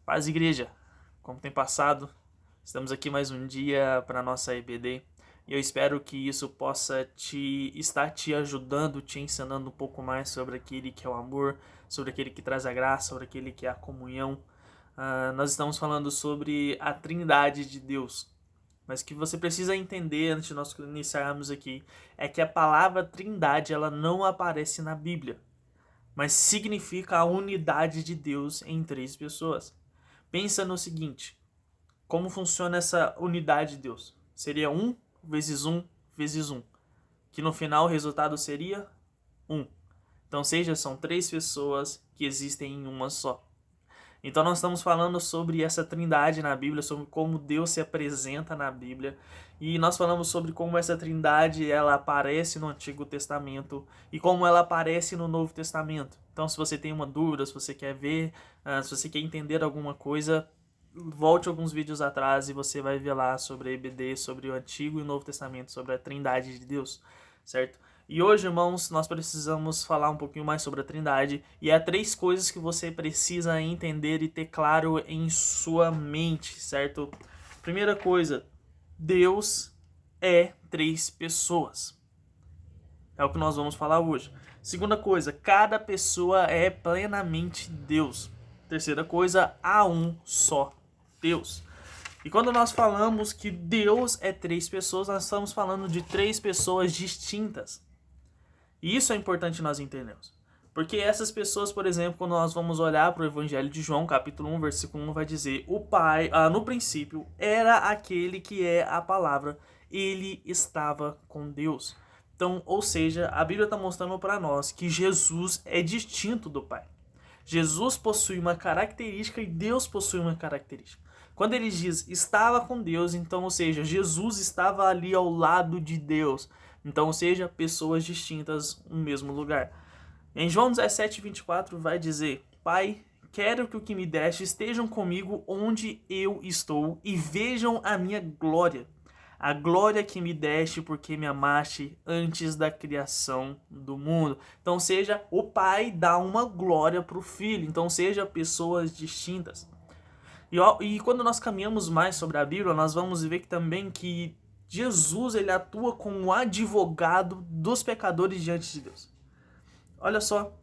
Paz, igreja! Como tem passado, estamos aqui mais um dia para a nossa EBD e eu espero que isso possa estar te ajudando, te ensinando um pouco mais sobre aquele que é o amor, sobre aquele que traz a graça, sobre aquele que é a comunhão. Nós estamos falando sobre a Trindade de Deus, mas o que você precisa entender antes de nós iniciarmos aqui é que a palavra Trindade ela não aparece na Bíblia, mas significa a unidade de Deus em três pessoas. Pensa no seguinte, como funciona essa unidade de Deus? Seria 1 vezes 1 vezes 1, que no final o resultado seria 1. Então, são três pessoas que existem em uma só. Então nós estamos falando sobre essa trindade na Bíblia, sobre como Deus se apresenta na Bíblia. E nós falamos sobre como essa trindade ela aparece no Antigo Testamento e como ela aparece no Novo Testamento. Então se você tem uma dúvida, se você quer ver, se você quer entender alguma coisa, volte alguns vídeos atrás e você vai ver lá sobre a EBD, sobre o Antigo e o Novo Testamento, sobre a trindade de Deus, certo? E hoje, irmãos, nós precisamos falar um pouquinho mais sobre a Trindade. E há três coisas que você precisa entender e ter claro em sua mente, certo? Primeira coisa, Deus é três pessoas. É o que nós vamos falar hoje. Segunda coisa, cada pessoa é plenamente Deus. Terceira coisa, há um só Deus. E quando nós falamos que Deus é três pessoas, nós estamos falando de três pessoas distintas. E isso é importante nós entendermos. Porque essas pessoas, por exemplo, quando nós vamos olhar para o Evangelho de João, capítulo 1, versículo 1, vai dizer: o Pai, no princípio, era aquele que é a palavra, ele estava com Deus. Então, ou seja, a Bíblia está mostrando para nós que Jesus é distinto do Pai. Jesus possui uma característica e Deus possui uma característica. Quando ele diz estava com Deus, então, ou seja, Jesus estava ali ao lado de Deus. Então, ou seja, pessoas distintas no mesmo lugar. Em João 17, 24 vai dizer: Pai, quero que o que me deste estejam comigo onde eu estou e vejam a minha glória. A glória que me deste porque me amaste antes da criação do mundo. Então, seja, o Pai dá uma glória para o Filho. Então, seja, pessoas distintas. E quando nós caminhamos mais sobre a Bíblia, nós vamos ver que também que Jesus ele atua como advogado dos pecadores diante de Deus. Olha só,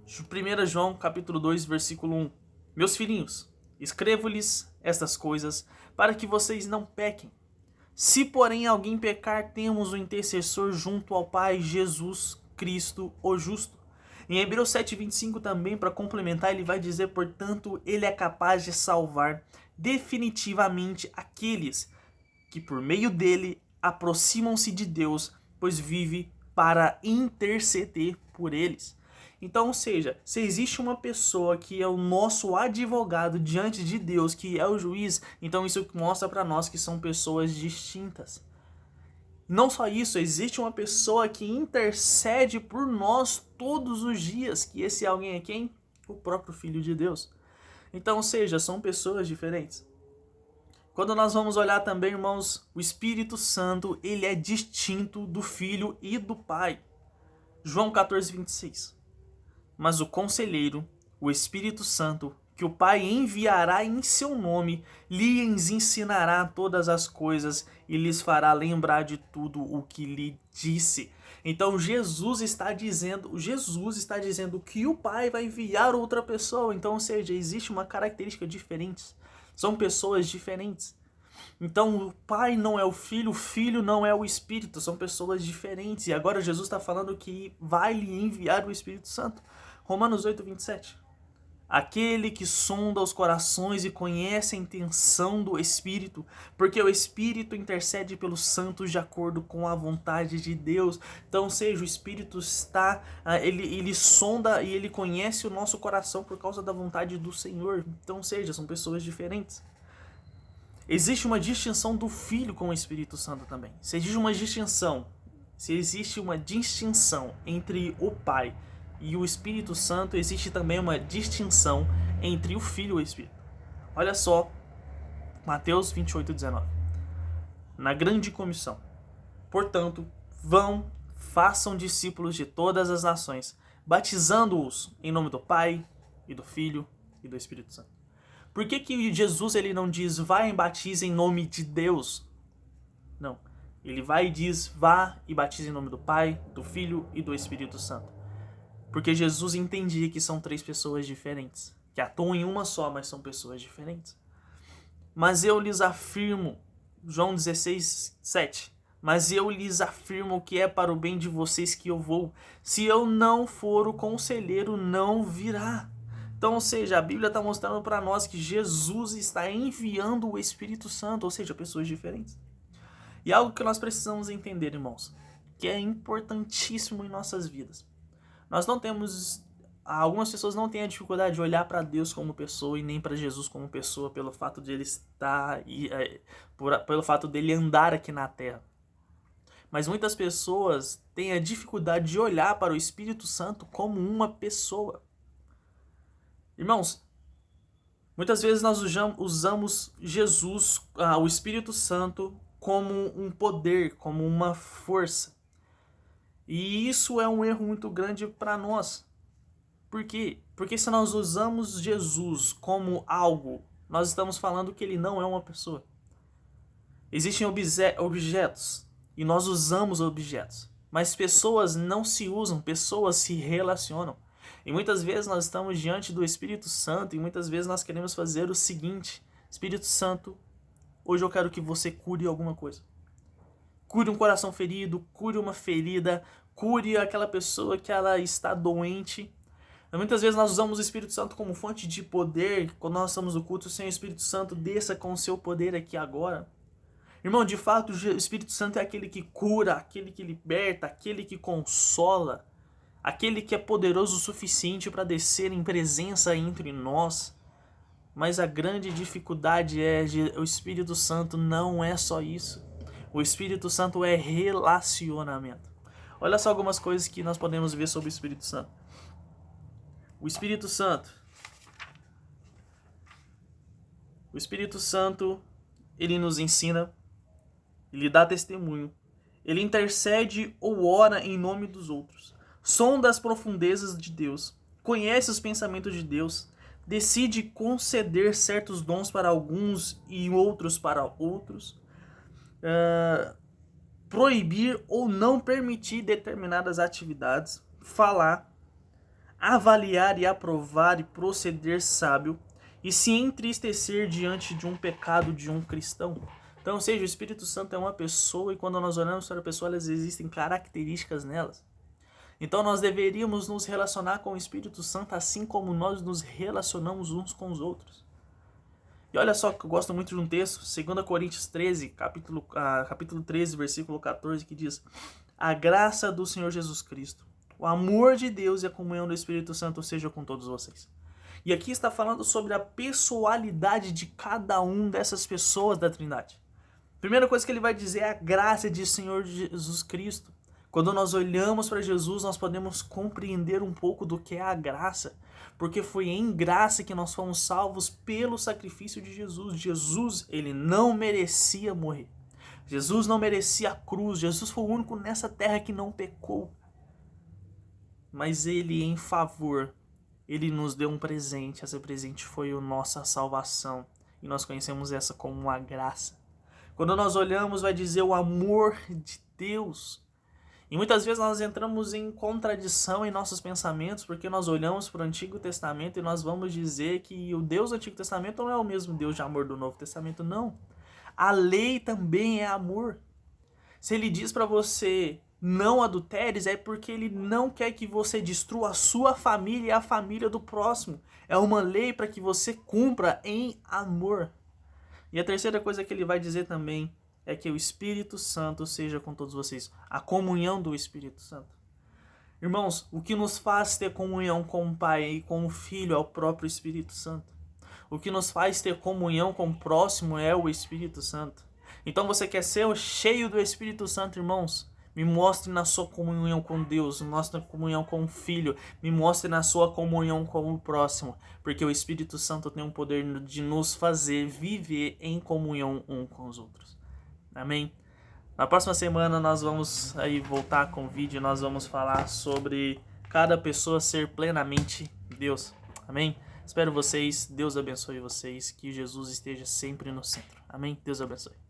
1 João capítulo 2, versículo 1. Meus filhinhos, escrevo-lhes estas coisas para que vocês não pequem. Se porém alguém pecar, temos um intercessor junto ao Pai, Jesus Cristo, o justo. Em Hebreus 7,25 também, para complementar, ele vai dizer, portanto, ele é capaz de salvar definitivamente aqueles que por meio dele aproximam-se de Deus, pois vive para interceder por eles. Então, ou seja, se existe uma pessoa que é o nosso advogado diante de Deus, que é o juiz, então isso mostra para nós que são pessoas distintas. Não só isso, existe uma pessoa que intercede por nós todos os dias, que esse alguém é quem? O próprio Filho de Deus. Então, ou seja, são pessoas diferentes. Quando nós vamos olhar também, irmãos, o Espírito Santo, ele é distinto do Filho e do Pai. João 14, 26. Mas o Conselheiro, o Espírito Santo, que o Pai enviará em seu nome, lhes ensinará todas as coisas e lhes fará lembrar de tudo o que lhe disse. Então Jesus está dizendo que o Pai vai enviar outra pessoa. Então, ou seja, existe uma característica diferente. São pessoas diferentes. Então o Pai não é o Filho não é o Espírito, são pessoas diferentes. E agora Jesus está falando que vai lhe enviar o Espírito Santo. Romanos 8, 27. Aquele que sonda os corações e conhece a intenção do Espírito, porque o Espírito intercede pelos santos de acordo com a vontade de Deus. Então, seja, o Espírito está, ele sonda e ele conhece o nosso coração por causa da vontade do Senhor. Então, seja, são pessoas diferentes. Existe uma distinção do Filho com o Espírito Santo também. Se existe uma distinção entre o Pai e o Espírito Santo, existe também uma distinção entre o Filho e o Espírito. Olha só, Mateus 28, 19. Na grande comissão. Portanto, vão, façam discípulos de todas as nações, batizando-os em nome do Pai, e do Filho, e do Espírito Santo. Por que Jesus ele não diz, vai e batize em nome de Deus? Não. Ele vai e diz, vá e batize em nome do Pai, do Filho e do Espírito Santo. Porque Jesus entendia que são 3 pessoas diferentes, que atuam em uma só, mas são pessoas diferentes. Mas eu lhes afirmo, João 16, 7, mas eu lhes afirmo que é para o bem de vocês que eu vou. Se eu não for, o conselheiro não virá. Então, ou seja, a Bíblia está mostrando para nós que Jesus está enviando o Espírito Santo, ou seja, pessoas diferentes. E algo que nós precisamos entender, irmãos, que é importantíssimo em nossas vidas. Nós não temos... Algumas pessoas não têm a dificuldade de olhar para Deus como pessoa e nem para Jesus como pessoa pelo fato de ele estar... pelo fato dele andar aqui na Terra. Mas muitas pessoas têm a dificuldade de olhar para o Espírito Santo como uma pessoa. Irmãos, muitas vezes nós usamos Jesus, o Espírito Santo, como um poder, como uma força. E isso é um erro muito grande para nós. Por quê? Porque se nós usamos Jesus como algo, nós estamos falando que ele não é uma pessoa. Existem objetos e nós usamos objetos. Mas pessoas não se usam, pessoas se relacionam. E muitas vezes nós estamos diante do Espírito Santo e muitas vezes nós queremos fazer o seguinte: Espírito Santo, hoje eu quero que você cure alguma coisa. Cure um coração ferido, cure uma ferida, cure aquela pessoa que ela está doente. E muitas vezes nós usamos o Espírito Santo como fonte de poder. Quando nós estamos no culto, Senhor Espírito Santo, desça com o seu poder aqui agora. Irmão, de fato, o Espírito Santo é aquele que cura, aquele que liberta, aquele que consola, aquele que é poderoso o suficiente para descer em presença entre nós. Mas a grande dificuldade é que o Espírito Santo não é só isso. O Espírito Santo é relacionamento. Olha só algumas coisas que nós podemos ver sobre o Espírito Santo. O Espírito Santo, ele nos ensina, ele dá testemunho, ele intercede ou ora em nome dos outros, sonda as profundezas de Deus, conhece os pensamentos de Deus, decide conceder certos dons para alguns e outros para outros, proibir ou não permitir determinadas atividades, falar, avaliar e aprovar e proceder sábio e se entristecer diante de um pecado de um cristão. Então, ou seja, o Espírito Santo é uma pessoa e quando nós olhamos para a pessoa, elas existem características nelas. Então nós deveríamos nos relacionar com o Espírito Santo assim como nós nos relacionamos uns com os outros. E olha só que eu gosto muito de um texto, 2 Coríntios 13, capítulo 13, versículo 14, que diz: a graça do Senhor Jesus Cristo, o amor de Deus e a comunhão do Espírito Santo seja com todos vocês. E aqui está falando sobre a pessoalidade de cada um dessas pessoas da Trindade. Primeira coisa que ele vai dizer é a graça de Senhor Jesus Cristo. Quando nós olhamos para Jesus, nós podemos compreender um pouco do que é a graça. Porque foi em graça que nós fomos salvos pelo sacrifício de Jesus. Jesus, ele não merecia morrer. Jesus não merecia a cruz. Jesus foi o único nessa terra que não pecou. Mas ele, em favor, ele nos deu um presente. Esse presente foi a nossa salvação. E nós conhecemos essa como uma graça. Quando nós olhamos, vai dizer o amor de Deus. E muitas vezes nós entramos em contradição em nossos pensamentos, porque nós olhamos para o Antigo Testamento e nós vamos dizer que o Deus do Antigo Testamento não é o mesmo Deus de amor do Novo Testamento, não. A lei também é amor. Se ele diz para você não adulteres, é porque ele não quer que você destrua a sua família e a família do próximo. É uma lei para que você cumpra em amor. E a terceira coisa que ele vai dizer também é que o Espírito Santo seja com todos vocês. A comunhão do Espírito Santo. Irmãos, o que nos faz ter comunhão com o Pai e com o Filho é o próprio Espírito Santo. O que nos faz ter comunhão com o próximo é o Espírito Santo. Então você quer ser cheio do Espírito Santo, irmãos? Me mostre na sua comunhão com Deus, me mostre na comunhão com o Filho, me mostre na sua comunhão com o próximo, porque o Espírito Santo tem o poder de nos fazer viver em comunhão um com os outros. Amém? Na próxima semana nós vamos aí voltar com o vídeo, nós vamos falar sobre cada pessoa ser plenamente Deus. Amém? Espero vocês, Deus abençoe vocês, que Jesus esteja sempre no centro. Amém? Deus abençoe.